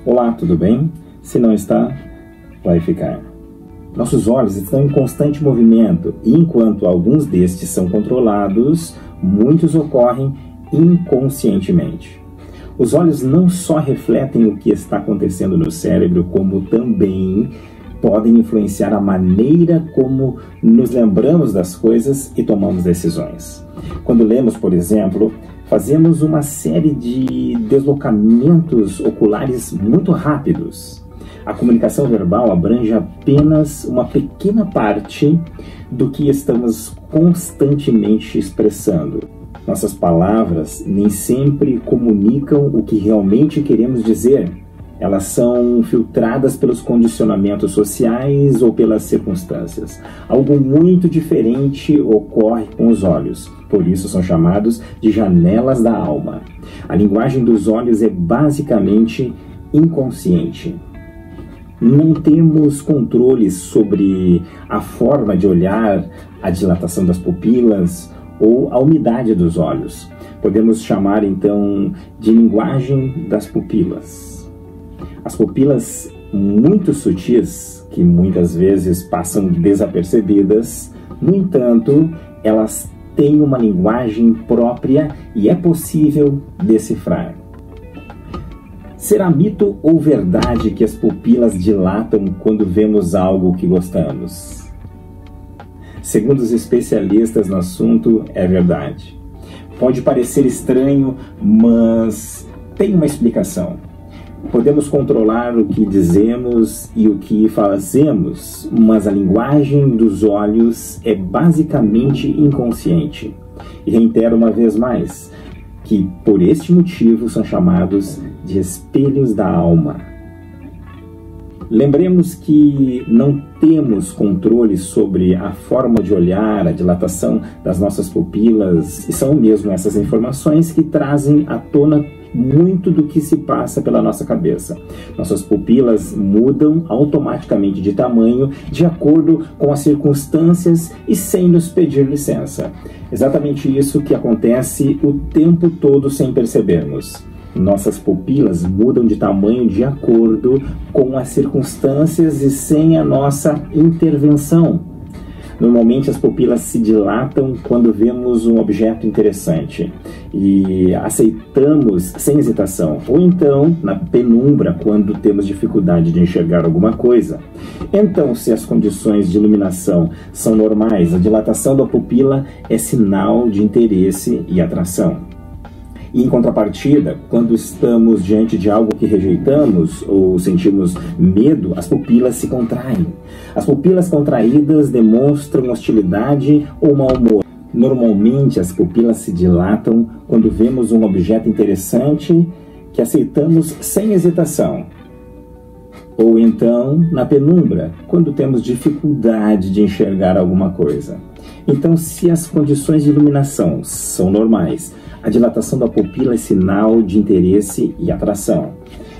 Olá, tudo bem? Se não está, vai ficar. Nossos olhos estão em constante movimento e enquanto alguns destes são controlados, muitos ocorrem inconscientemente. Os olhos não só refletem o que está acontecendo no cérebro, como também podem influenciar a maneira como nos lembramos das coisas e tomamos decisões. Quando lemos, por exemplo, fazemos uma série de deslocamentos oculares muito rápidos. A comunicação verbal abrange apenas uma pequena parte do que estamos constantemente expressando. Nossas palavras nem sempre comunicam o que realmente queremos dizer. Elas são filtradas pelos condicionamentos sociais ou pelas circunstâncias. Algo muito diferente ocorre com os olhos, por isso são chamados de janelas da alma. A linguagem dos olhos é basicamente inconsciente. Não temos controle sobre a forma de olhar, a dilatação das pupilas ou a umidade dos olhos. Podemos chamar então de linguagem das pupilas. As pupilas muito sutis, que muitas vezes passam desapercebidas, no entanto, elas têm uma linguagem própria e é possível decifrar. Será mito ou verdade que as pupilas dilatam quando vemos algo que gostamos? Segundo os especialistas no assunto, é verdade. Pode parecer estranho, mas tem uma explicação. Podemos controlar o que dizemos e o que fazemos, mas a linguagem dos olhos é basicamente inconsciente. E reitero uma vez mais, que por este motivo são chamados de espelhos da alma. Lembremos que não temos controle sobre a forma de olhar, a dilatação das nossas pupilas, e são mesmo essas informações que trazem à tona muito do que se passa pela nossa cabeça. Nossas pupilas mudam automaticamente de tamanho de acordo com as circunstâncias e sem nos pedir licença. Exatamente isso que acontece o tempo todo sem percebermos. Nossas pupilas mudam de tamanho de acordo com as circunstâncias e sem a nossa intervenção. Normalmente as pupilas se dilatam quando vemos um objeto interessante e aceitamos sem hesitação, ou então na penumbra quando temos dificuldade de enxergar alguma coisa. Então, se as condições de iluminação são normais, a dilatação da pupila é sinal de interesse e atração. E em contrapartida, quando estamos diante de algo que rejeitamos ou sentimos medo, as pupilas se contraem. As pupilas contraídas demonstram hostilidade ou mau humor. Normalmente, as pupilas se dilatam quando vemos um objeto interessante que aceitamos sem hesitação. Ou então, na penumbra, quando temos dificuldade de enxergar alguma coisa. Então, se as condições de iluminação são normais, a dilatação da pupila é sinal de interesse e atração.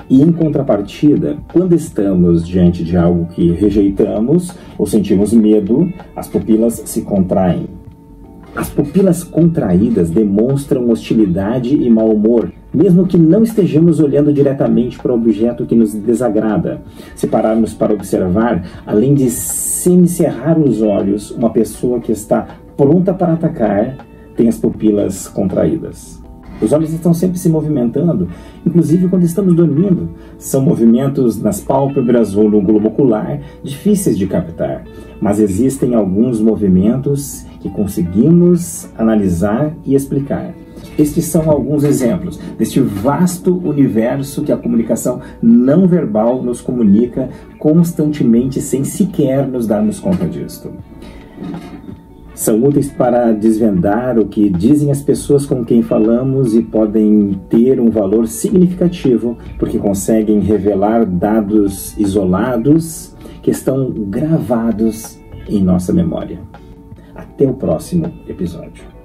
E em contrapartida, quando estamos diante de algo que rejeitamos ou sentimos medo, as pupilas se contraem. As pupilas contraídas demonstram hostilidade e mau humor, mesmo que não estejamos olhando diretamente para o objeto que nos desagrada. Se pararmos para observar, além de semicerrar os olhos, uma pessoa que está pronta para atacar tem as pupilas contraídas. Os olhos estão sempre se movimentando, inclusive quando estamos dormindo. São movimentos nas pálpebras ou no globo ocular, difíceis de captar, mas existem alguns movimentos que conseguimos analisar e explicar. Estes são alguns exemplos deste vasto universo que a comunicação não verbal nos comunica constantemente sem sequer nos darmos conta disto. São úteis para desvendar o que dizem as pessoas com quem falamos e podem ter um valor significativo porque conseguem revelar dados isolados que estão gravados em nossa memória. Até o próximo episódio.